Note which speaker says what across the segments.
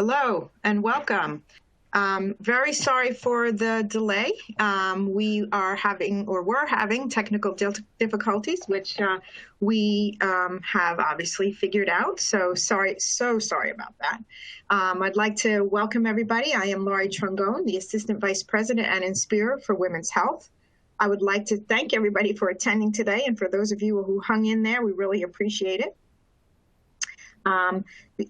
Speaker 1: Hello and welcome. Very sorry for the delay. We are having, or were having, technical difficulties, which we have obviously figured out. So sorry about that. I'd like to welcome everybody. I am Laurie Trongone, the Assistant Vice President at Inspira for Women's Health. I would like to thank everybody for attending today, and for those of you who hung in there, we really appreciate it.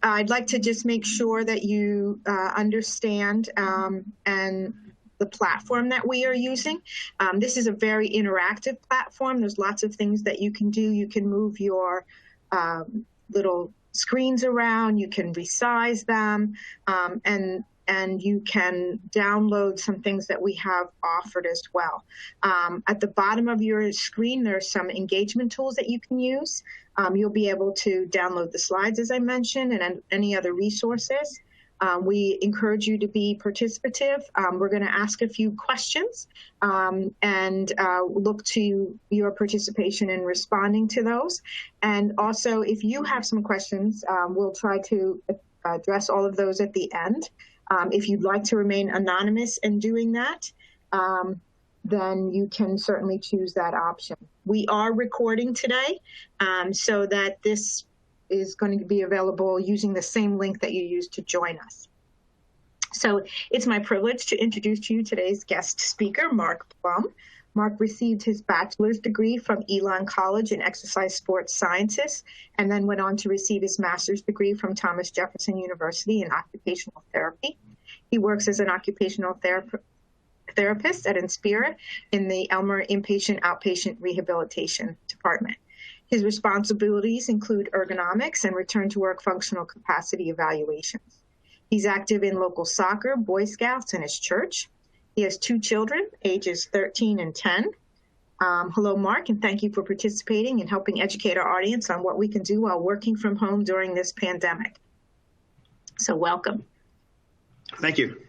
Speaker 1: I'd like to just make sure that you understand and the platform that we are using. This is a very interactive platform. There's lots of things that you can do. You can move your little screens around, you can resize them, and you can download some things that we have offered as well. At the bottom of your screen, there are some engagement tools that you can use. You'll be able to download the slides, as I mentioned, and any other resources. We encourage you to be participative. We're going to ask a few questions and look to your participation in responding to those. And also, if you have some questions, we'll try to address all of those at the end. If you'd like to remain anonymous in doing that, then you can certainly choose that option. We are recording today so that this is going to be available using the same link that you used to join us. So it's my privilege to introduce to you today's guest speaker, Mark Plum. Mark received his bachelor's degree from Elon College in Exercise Sports Sciences, and then went on to receive his master's degree from Thomas Jefferson University in occupational therapy. He works as an occupational therapist at Inspira in the Elmer Inpatient-Outpatient Rehabilitation Department. His responsibilities include ergonomics and return-to-work functional capacity evaluations. He's active in local soccer, Boy Scouts, and his church. He has 2 children, ages 13 and 10. Hello, Mark, and thank you for participating and helping educate our audience on what we can do while working from home during this pandemic. So welcome.
Speaker 2: Thank you.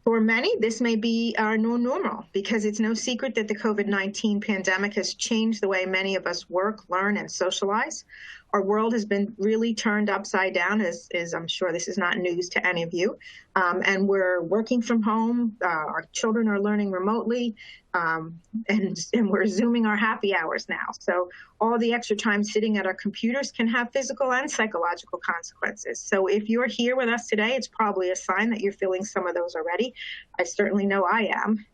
Speaker 1: For many, this may be our new normal, because it's no secret that the COVID-19 pandemic has changed the way many of us work, learn, and socialize. Our world has been really turned upside down, as I'm sure this is not news to any of you. And we're working from home. Our children are learning remotely, and we're Zooming our happy hours now. So all the extra time sitting at our computers can have physical and psychological consequences. So if you're here with us today, it's probably a sign that you're feeling some of those already. I certainly know I am.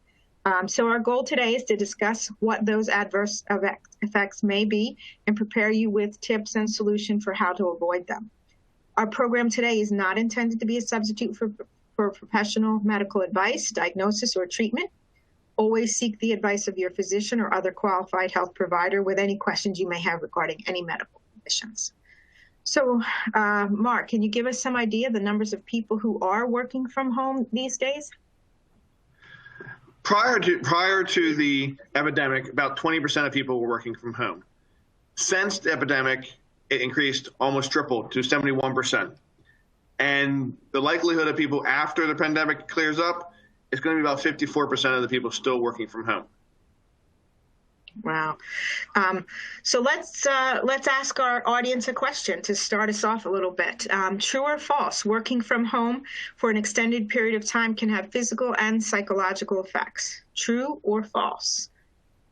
Speaker 1: So our goal today is to discuss what those adverse effects may be and prepare you with tips and solutions for how to avoid them. Our program today is not intended to be a substitute for professional medical advice, diagnosis, or treatment. Always seek the advice of your physician or other qualified health provider with any questions you may have regarding any medical conditions. So, Mark, can you give us some idea of the numbers of people who are working from home these days?
Speaker 2: Prior to the epidemic, about 20% of people were working from home. Since the epidemic, it increased almost triple to 71%. And the likelihood of people after the pandemic clears up is going to be about 54% of the people still working from home.
Speaker 1: Wow. So let's ask our audience a question to start us off a little bit. True or false, working from home for an extended period of time can have physical and psychological effects? True or false?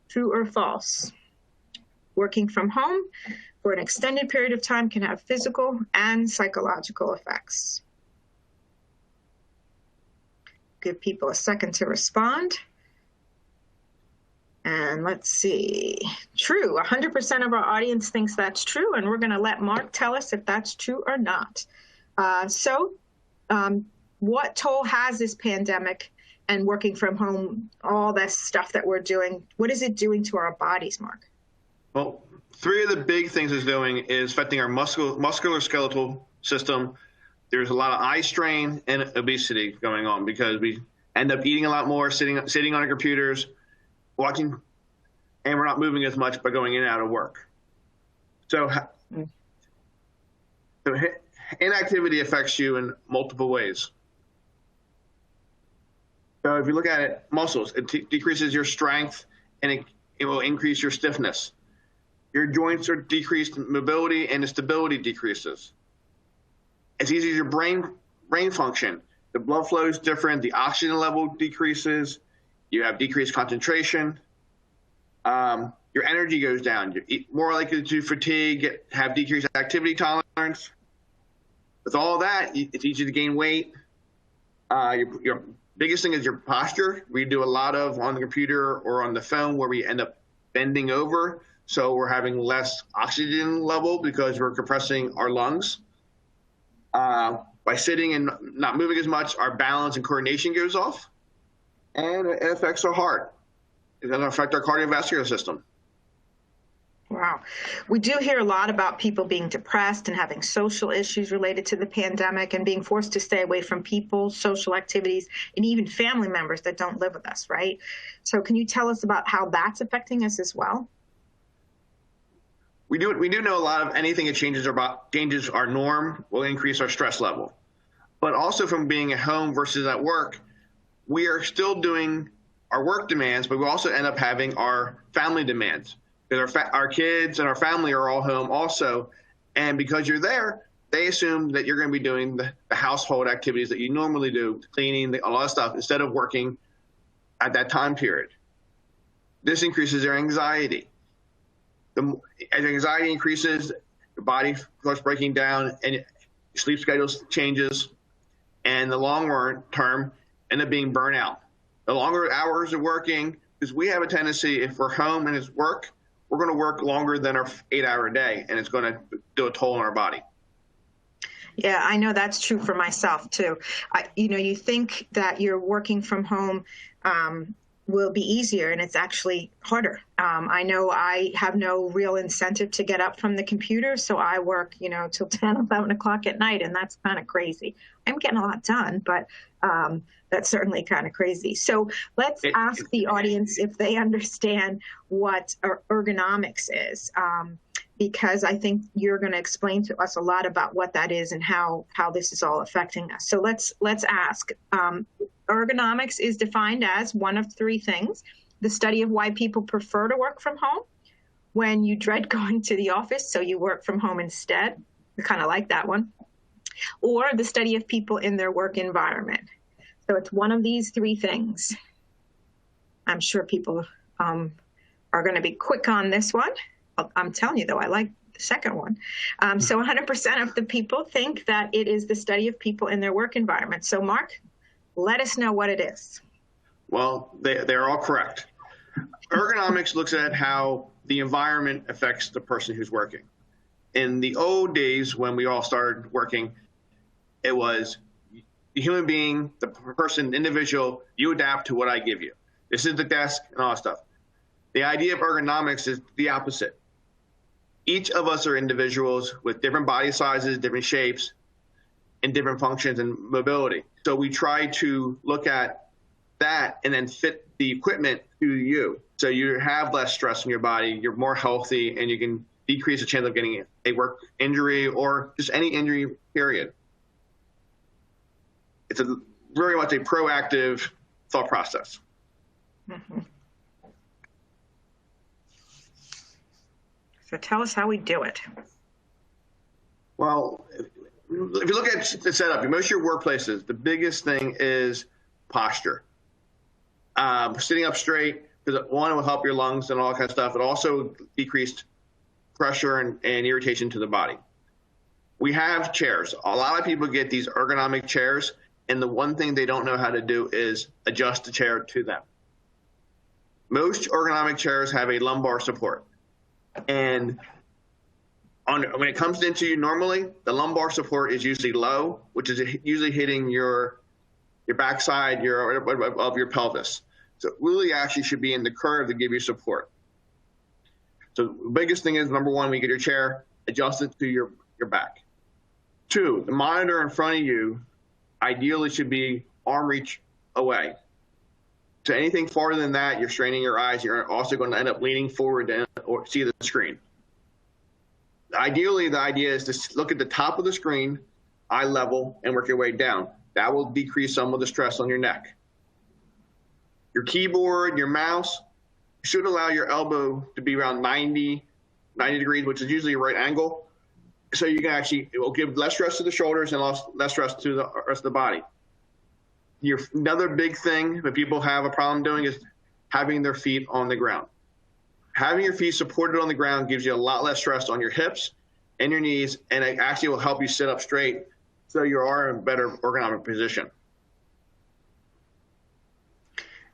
Speaker 1: True or false? Working from home for an extended period of time can have physical and psychological effects. Give people a second to respond. And let's see, true, 100% of our audience thinks that's true, and we're going to let Mark tell us if that's true or not. What toll has this pandemic and working from home, all that stuff that we're doing, what is it doing to our bodies, Mark?
Speaker 2: Well, 3 of the big things it's doing is affecting our musculoskeletal system. There's a lot of eye strain and obesity going on because we end up eating a lot more, sitting on our computers, watching, and we're not moving as much by going in and out of work. So inactivity affects you in multiple ways. So if you look at it, muscles, it decreases your strength and it will increase your stiffness. Your joints are decreased in mobility and the stability decreases. It's easy your brain function. The blood flow is different. The oxygen level decreases. You have decreased concentration. Your energy goes down. You're more likely to fatigue, have decreased activity tolerance. With all that, it's easy to gain weight. Your biggest thing is your posture. We do a lot of on the computer or on the phone where we end up bending over. So we're having less oxygen level because we're compressing our lungs. By sitting and not moving as much, our balance and coordination goes off. And it affects our heart. It doesn't affect our cardiovascular system.
Speaker 1: Wow. We do hear a lot about people being depressed and having social issues related to the pandemic and being forced to stay away from people, social activities, and even family members that don't live with us, right? So can you tell us about how that's affecting us as well?
Speaker 2: We do know a lot of anything that changes our norm will increase our stress level. But also from being at home versus at work, we are still doing our work demands, but we also end up having our family demands. Because our kids and our family are all home also. And because you're there, they assume that you're going to be doing the household activities that you normally do, cleaning, all that stuff, instead of working at that time period. This increases their anxiety. As anxiety increases, your body starts breaking down and your sleep schedule changes. And the long term end up being burnout. The longer hours of working, because we have a tendency, if we're home and it's work, we're going to work longer than our 8-hour day, and it's going to do a toll on our body.
Speaker 1: Yeah, I know that's true for myself too. You think that you're working from home will be easier, and it's actually harder. I know I have no real incentive to get up from the computer, so I work, till 10, 11 o'clock at night, and that's kind of crazy. I'm getting a lot done, but that's certainly kind of crazy. So let's ask the audience if they understand what ergonomics is, because I think you're going to explain to us a lot about what that is and how this is all affecting us. So let's ask. Ergonomics is defined as one of three things: the study of why people prefer to work from home, when you dread going to the office, so you work from home instead. I kind of like that one. Or the study of people in their work environment. So it's one of these three things. I'm sure people are going to be quick on this one. I'm telling you, though, I like the second one. So 100% of the people think that it is the study of people in their work environment. So Mark, let us know what it is.
Speaker 2: Well, they're all correct. Ergonomics looks at how the environment affects the person who's working. In the old days when we all started working, it was the human being, the person, individual, you adapt to what I give you. This is the desk and all that stuff. The idea of ergonomics is the opposite. Each of us are individuals with different body sizes, different shapes, and different functions and mobility. So we try to look at that and then fit the equipment to you. So you have less stress in your body, you're more healthy, and you can decrease the chance of getting a work injury or just any injury, period. It's very much a proactive thought process.
Speaker 1: Mm-hmm. So tell us how we do it.
Speaker 2: Well, if you look at the setup, in most of your workplaces, the biggest thing is posture. Sitting up straight, because one, it will help your lungs and all that kind of stuff. It also decreased pressure and irritation to the body. We have chairs. A lot of people get these ergonomic chairs, and the one thing they don't know how to do is adjust the chair to them. Most ergonomic chairs have a lumbar support. And when it comes into you normally, the lumbar support is usually low, which is usually hitting your backside of your pelvis. So it really actually should be in the curve to give you support. So the biggest thing is, number one, when you get your chair, adjust it to your back. Two, the monitor in front of you ideally should be arm reach away. So anything farther than that, you're straining your eyes. You're also going to end up leaning forward or see the screen. Ideally, the idea is to look at the top of the screen, eye level, and work your way down. That will decrease some of the stress on your neck. Your keyboard, your mouse should allow your elbow to be around 90 degrees, which is usually a right angle. So you can actually, it will give less stress to the shoulders and less stress to the rest of the body. Another big thing that people have a problem doing is having their feet on the ground. Having your feet supported on the ground gives you a lot less stress on your hips and your knees, and it actually will help you sit up straight so you are in a better ergonomic position.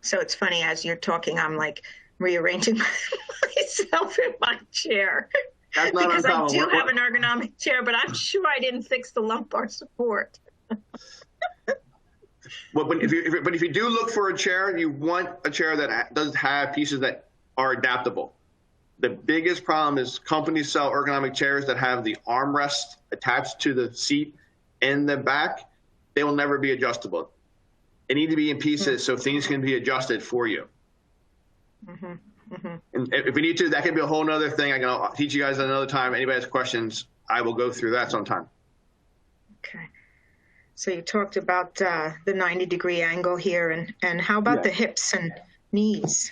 Speaker 1: So it's funny, as you're talking, I'm like rearranging myself in my chair.
Speaker 2: That's not
Speaker 1: because
Speaker 2: uncommon.
Speaker 1: I do have an ergonomic chair, but I'm sure I didn't fix the lumbar support.
Speaker 2: But if you do look for a chair, you want a chair that does have pieces that are adaptable. The biggest problem is companies sell ergonomic chairs that have the armrest attached to the seat in the back. They will never be adjustable. They need to be in pieces so things can be adjusted for you.
Speaker 1: Mm-hmm. Mm-hmm.
Speaker 2: And if we need to, that could be a whole nother thing. I can teach you guys another time. Anybody has questions, I will go through that sometime.
Speaker 1: Okay. So you talked about the 90-degree angle here, and how about the hips and knees?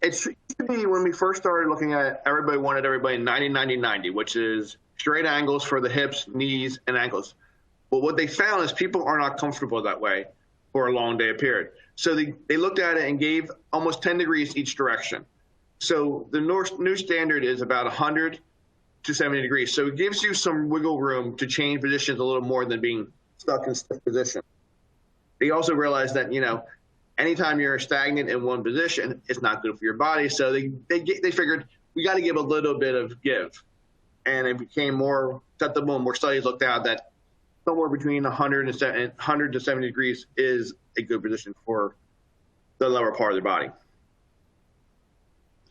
Speaker 2: It used to be when we first started looking at it, everybody wanted everybody 90-90-90, which is straight angles for the hips, knees, and ankles. But what they found is people are not comfortable that way for a long day period. So they looked at it and gave almost 10 degrees each direction. So the new standard is about 100 to 70 degrees. So it gives you some wiggle room to change positions a little more than being stuck in stiff position. They also realized that, anytime you're stagnant in one position, it's not good for your body. So they figured we got to give a little bit of give. And it became more acceptable, and more studies looked at that somewhere between 100 to 70 degrees is a good position for the lower part of the body.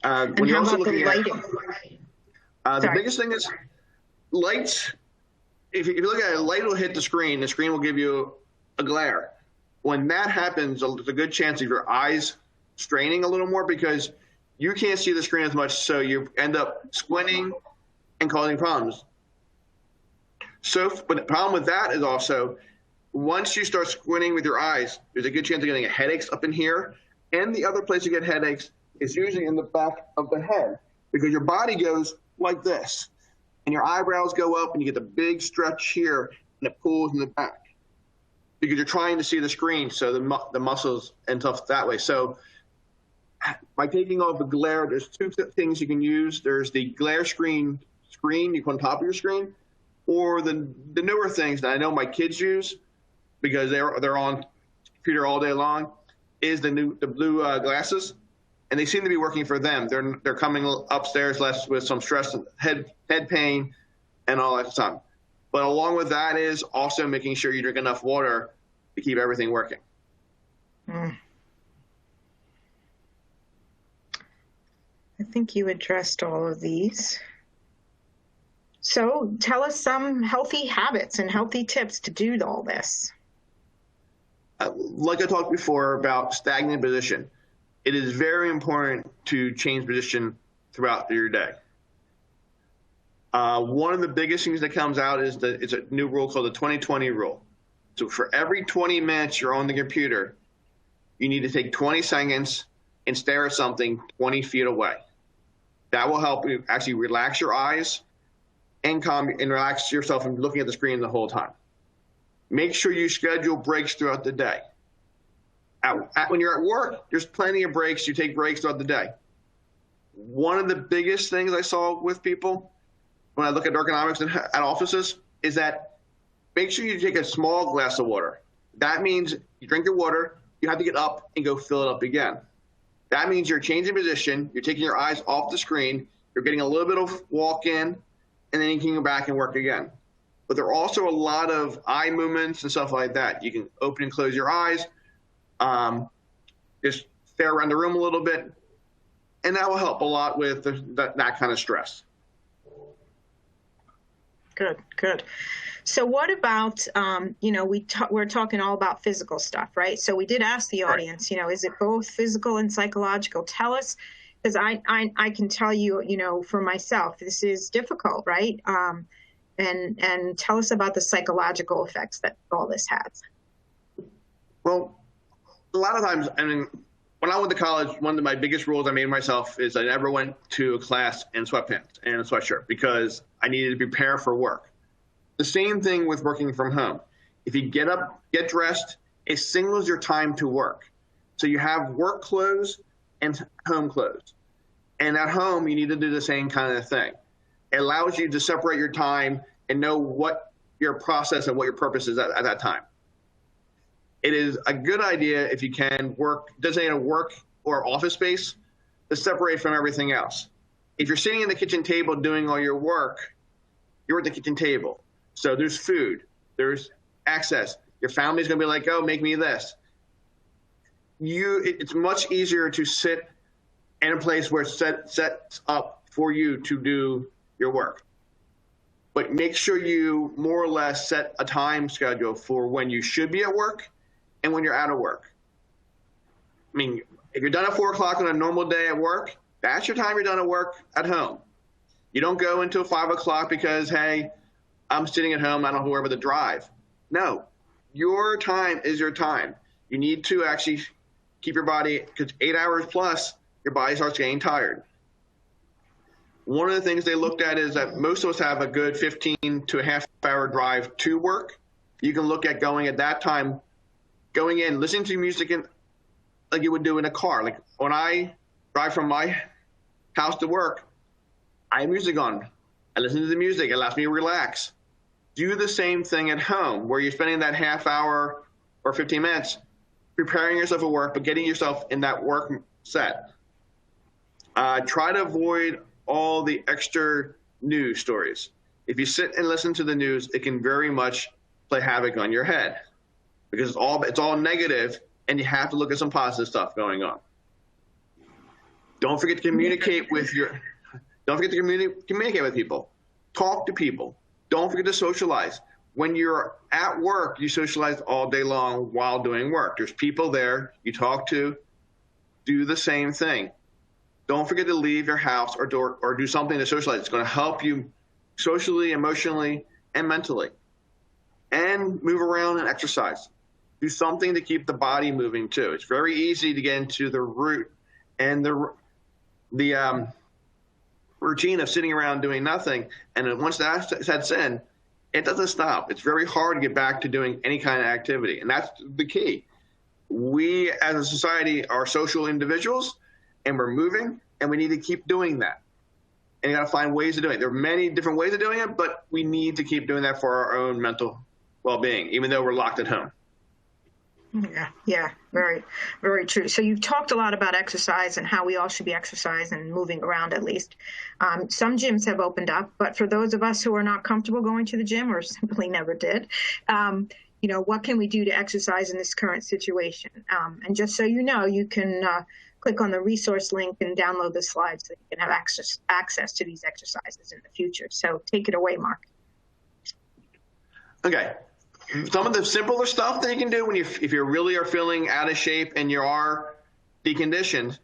Speaker 1: And how about the lighting?
Speaker 2: The biggest thing is lights. If you look at it, light will hit the screen will give you a glare. When that happens, there's a good chance of your eyes straining a little more because you can't see the screen as much, so you end up squinting and causing problems. So, but the problem with that is also, once you start squinting with your eyes, there's a good chance of getting headaches up in here. And the other place you get headaches is usually in the back of the head, because your body goes like this, and your eyebrows go up, and you get the big stretch here, and it pulls in the back, because you're trying to see the screen, so the muscles and stuff that way. So by taking off the glare, there's two things you can use. There's the glare screen you put on top of your screen, or the newer things that I know my kids use because they're on computer all day long, is the blue glasses, and they seem to be working for them. They're coming upstairs less with some stress, head pain, and all that stuff. But along with that is also making sure you drink enough water to keep everything working.
Speaker 1: I think you addressed all of these. So tell us some healthy habits and healthy tips to do all this.
Speaker 2: Like I talked before about stagnant position, it is very important to change position throughout your day. One of the biggest things that comes out is it's a new rule called the 20-20 rule. So for every 20 minutes you're on the computer, you need to take 20 seconds and stare at something 20 feet away. That will help you actually relax your eyes and relax yourself from looking at the screen the whole time. Make sure you schedule breaks throughout the day. When you're at work, there's plenty of breaks. You take breaks throughout the day. One of the biggest things I saw with people when I look at ergonomics at offices is that make sure you take a small glass of water. That means you drink your water, you have to get up and go fill it up again. That means you're changing position, you're taking your eyes off the screen, you're getting a little bit of walk in, and then you can go back and work again. But there are also a lot of eye movements and stuff like that. You can open and close your eyes, just stare around the room a little bit, and that will help a lot with that kind of stress.
Speaker 1: Good, good. So what about, we're talking all about physical stuff, right? So we did ask the audience, is it both physical and psychological? Tell us, because I can tell you, for myself, this is difficult, right? And tell us about the psychological effects that all this has.
Speaker 2: Well, a lot of times, when I went to college, one of my biggest rules I made myself is I never went to a class in sweatpants and a sweatshirt because I needed to prepare for work. The same thing with working from home. If you get up, get dressed, it signals your time to work. So you have work clothes and home clothes. And at home, you need to do the same kind of thing. It allows you to separate your time and know what your process and what your purpose is at that time. It is a good idea if you can designate a work or office space to separate from everything else. If you're sitting at the kitchen table doing all your work, you're at the kitchen table. So there's food, there's access. Your family's gonna be like, oh, make me this. It's much easier to sit in a place where it's sets up for you to do your work. But make sure you more or less set a time schedule for when you should be at work and when you're out of work. I mean, if you're done at 4 o'clock on a normal day at work, that's your time you're done at work at home. You don't go until 5 o'clock because, hey, I'm sitting at home, I don't know wherever the drive. No, your time is your time. You need to actually keep your body, because 8 hours plus, your body starts getting tired. One of the things they looked at is that most of us have a good 15 to a half hour drive to work. You can look at going at that time, going in, listening to music like you would do in a car. Like when I drive from my house to work, I have music on. I listen to the music. It allows me to relax. Do the same thing at home where you're spending that half hour or 15 minutes preparing yourself for work, but getting yourself in that work set. Try to avoid all the extra news stories. If you sit and listen to the news, it can very much play havoc on your head because it's all negative, and you have to look at some positive stuff going on. Don't forget to communicate with communicate with people. Talk to people. Don't forget to socialize. When you're at work, you socialize all day long while doing work. There's people there you talk to. Do the same thing. Don't forget to leave your house or do something to socialize. It's going to help you socially, emotionally, and mentally. And move around and exercise. Do something to keep the body moving too. It's very easy to get into the root and the routine of sitting around doing nothing. And then once that sets in, it doesn't stop. It's very hard to get back to doing any kind of activity. And that's the key. We as a society are social individuals, and we're moving, and we need to keep doing that. And you got to find ways to do it. There are many different ways of doing it, but we need to keep doing that for our own mental well-being, even though we're locked at home.
Speaker 1: Yeah, very, very true. So you've talked a lot about exercise and how we all should be exercising and moving around at least. Some gyms have opened up, but for those of us who are not comfortable going to the gym or simply never did, what can we do to exercise in this current situation? And just so you know, you can click on the resource link and download the slides so you can have access to these exercises in the future. So take it away, Mark.
Speaker 2: Okay. Some of the simpler stuff that you can do if you really are feeling out of shape and you are deconditioned,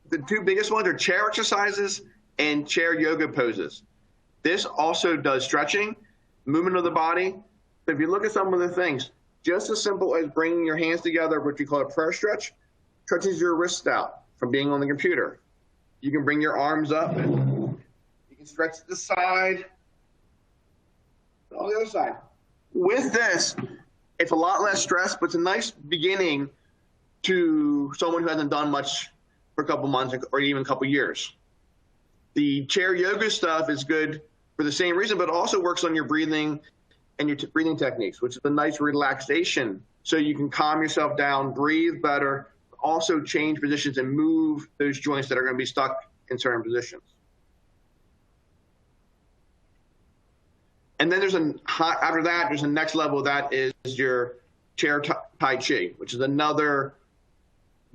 Speaker 2: the two biggest ones are chair exercises and chair yoga poses. This also does stretching, movement of the body. So if you look at some of the things, just as simple as bringing your hands together, which we call a prayer stretch, stretches your wrists out from being on the computer. You can bring your arms up. You can stretch to the side, on the other side. With this, it's a lot less stress, but it's a nice beginning to someone who hasn't done much for a couple months or even a couple years. The chair yoga stuff is good for the same reason, but it also works on your breathing and your breathing techniques, which is a nice relaxation so you can calm yourself down, breathe better, also change positions and move those joints that are going to be stuck in certain positions. And then after that, there's a next level. That is your chair Tai Chi, which is another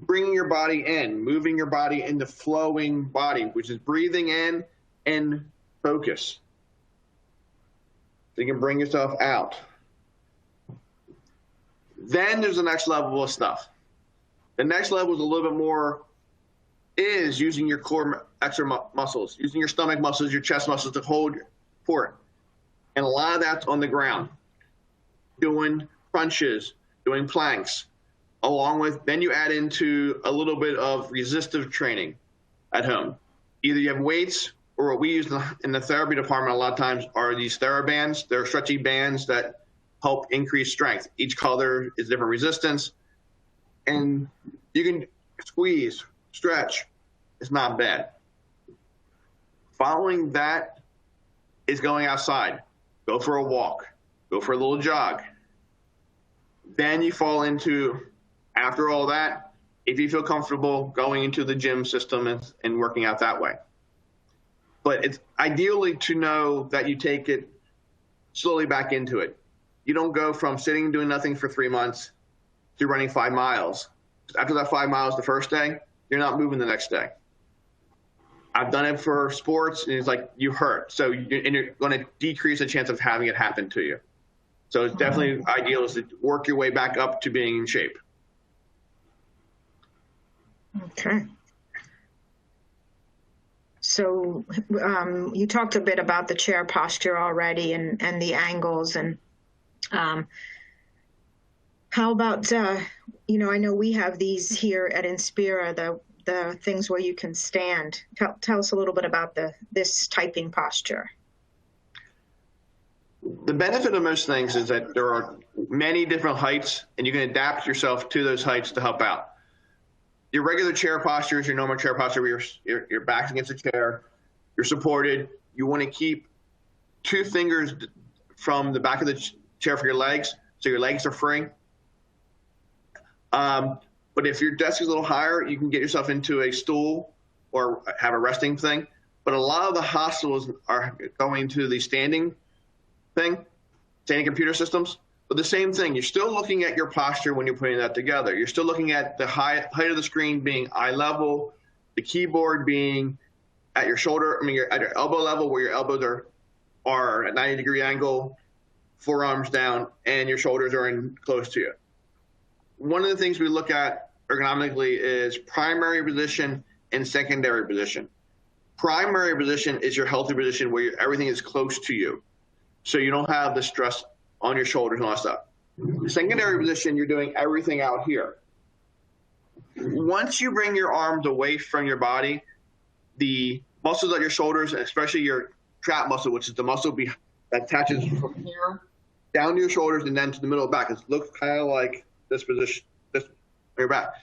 Speaker 2: bringing your body in, moving your body into flowing body, which is breathing in and focus. So you can bring yourself out. Then there's the next level of stuff. The next level is a little bit more, is using your core extra muscles, using your stomach muscles, your chest muscles to hold support. And a lot of that's on the ground, doing crunches, doing planks, along with, then you add into a little bit of resistive training at home. Either you have weights, or what we use in the therapy department a lot of times are these TheraBands. They're stretchy bands that help increase strength. Each color is different resistance, and you can squeeze, stretch. It's not bad. Following that is going outside. Go for a walk. Go for a little jog. Then you fall into, after all that, if you feel comfortable, going into the gym system and working out that way. But it's ideally to know that you take it slowly back into it. You don't go from sitting and doing nothing for 3 months to running 5 miles. After that 5 miles the first day, you're not moving the next day. I've done it for sports, and it's like you hurt. So you're going to decrease the chance of having it happen to you. So it's definitely ideal is to work your way back up to being in shape.
Speaker 1: Okay. So you talked a bit about the chair posture already and the angles. And how about, I know we have these here at Inspira, the things where you can stand. Tell us a little bit about this typing posture.
Speaker 2: The benefit of most things is that there are many different heights, and you can adapt yourself to those heights to help out. Your regular chair posture is your normal chair posture where your back's against the chair, you're supported. You want to keep 2 fingers from the back of the chair for your legs, so your legs are free. But if your desk is a little higher, you can get yourself into a stool or have a resting thing. But a lot of the hospitals are going to the standing computer systems. But the same thing, you're still looking at your posture when you're putting that together. You're still looking at the height of the screen being eye level, the keyboard being at your shoulder, at your elbow level, where your elbows are at 90-degree angle, forearms down, and your shoulders are in close to you. One of the things we look at ergonomically is primary position and secondary position. Primary position is your healthy position where everything is close to you, so you don't have the stress on your shoulders and all that stuff. The secondary position, you're doing everything out here. Once you bring your arms away from your body, the muscles at your shoulders, especially your trap muscle, which is the muscle that attaches from here down to your shoulders and then to the middle of the back, it looks kind of like this position, this your back.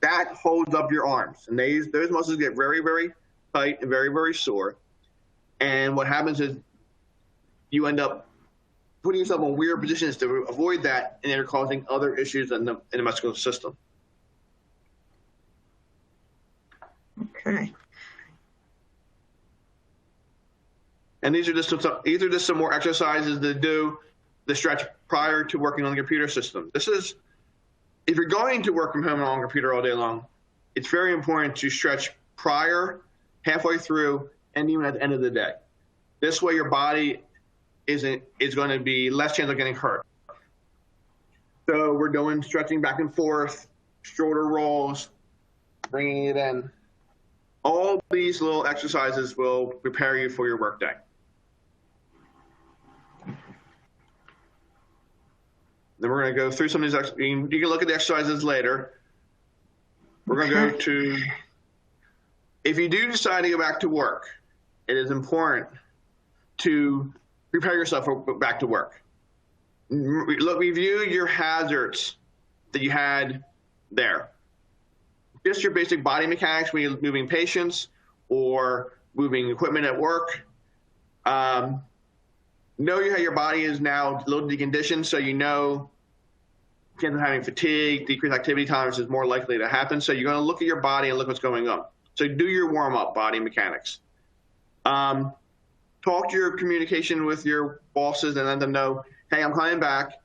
Speaker 2: That holds up your arms, and those muscles get very, very tight and very, very sore. And what happens is you end up putting yourself in weird positions to avoid that, and they're causing other issues in the muscular system.
Speaker 1: Okay.
Speaker 2: And these are just some more exercises to do the stretch prior to working on the computer system. This is, if you're going to work from home on a computer all day long, it's very important to stretch prior, halfway through, and even at the end of the day. This way your body is going to be less chance of getting hurt. So we're doing stretching back and forth, shoulder rolls, bringing it in. All these little exercises will prepare you for your workday. Then we're going to go through some of these. You can look at the exercises later. We're going to go to, if you do decide to go back to work, it is important to prepare yourself for back to work. Review your hazards that you had there. Just your basic body mechanics when you're moving patients or moving equipment at work. Know how your body is now a little deconditioned, so you know chance of having fatigue, decreased activity tolerance is more likely to happen. So you're going to look at your body and look what's going on. So do your warm-up body mechanics. Talk to your communication with your bosses and let them know, hey, I'm coming back.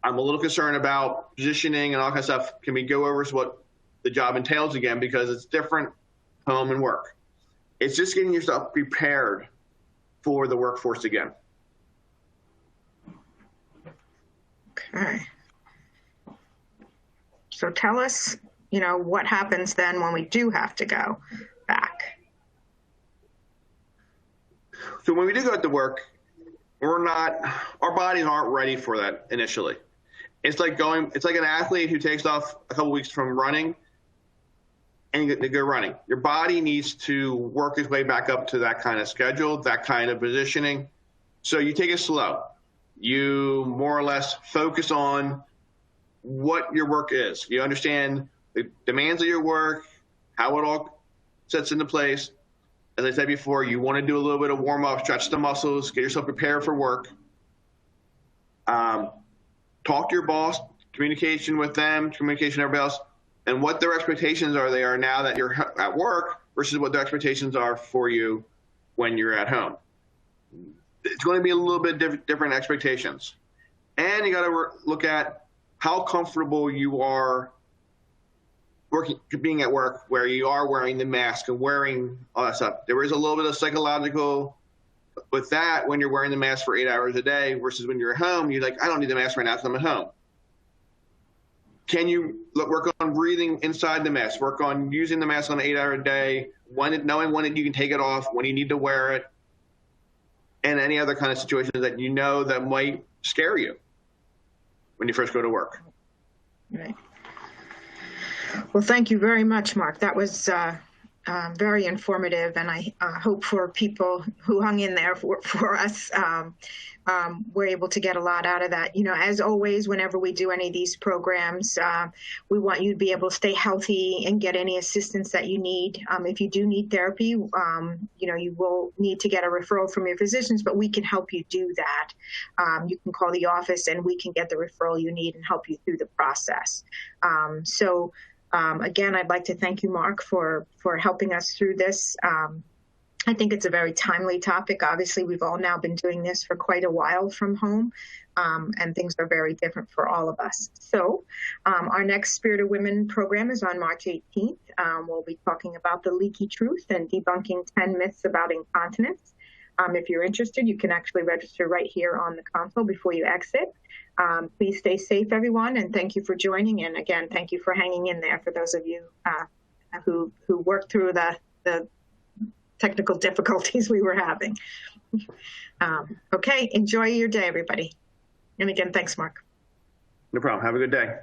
Speaker 2: I'm a little concerned about positioning and all kind of stuff. Can we go over what the job entails again? Because it's different home and work. It's just getting yourself prepared for the workforce again.
Speaker 1: Okay. So tell us, what happens then when we do have to go back?
Speaker 2: So when we do go to work, our bodies aren't ready for that initially. It's like an athlete who takes off a couple weeks from running and they go running. Your body needs to work its way back up to that kind of schedule, that kind of positioning. So you take it slow. You more or less focus on what your work is. You understand the demands of your work, how it all sets into place. As I said before, you want to do a little bit of warm up, stretch the muscles, get yourself prepared for work. Talk to your boss, communication with them, communication with everybody else, and what their expectations are. They are now that you're at work versus what their expectations are for you when you're at home. It's going to be a little bit different expectations. And you got to look at how comfortable you are being at work where you are wearing the mask and wearing all that stuff. There is a little bit of psychological with that when you're wearing the mask for 8 hours a day versus when you're at home, you're like, I don't need the mask right now because I'm at home. Can you work on breathing inside the mask, work on using the mask on an 8 hour a day, knowing when you can take it off, when you need to wear it, and any other kind of situations that you know that might scare you when you first go to work.
Speaker 1: Right. Well, thank you very much, Mark. That was very informative, and I hope for people who hung in there for us, we're able to get a lot out of that. You know, as always, whenever we do any of these programs, we want you to be able to stay healthy and get any assistance that you need. If you do need therapy, you know, you will need to get a referral from your physicians, but we can help you do that. You can call the office and we can get the referral you need and help you through the process. Again, I'd like to thank you, Mark, for helping us through this. I think it's a very timely topic. Obviously, we've all now been doing this for quite a while from home, and things are very different for all of us. So our next Spirit of Women program is on March 18th. We'll be talking about the leaky truth and debunking 10 myths about incontinence. If you're interested, you can actually register right here on the console before you exit. Please stay safe, everyone, and thank you for joining. And again, thank you for hanging in there for those of you who worked through the technical difficulties we were having. Okay, enjoy your day, everybody. And again, thanks, Mark.
Speaker 2: No problem. Have a good day.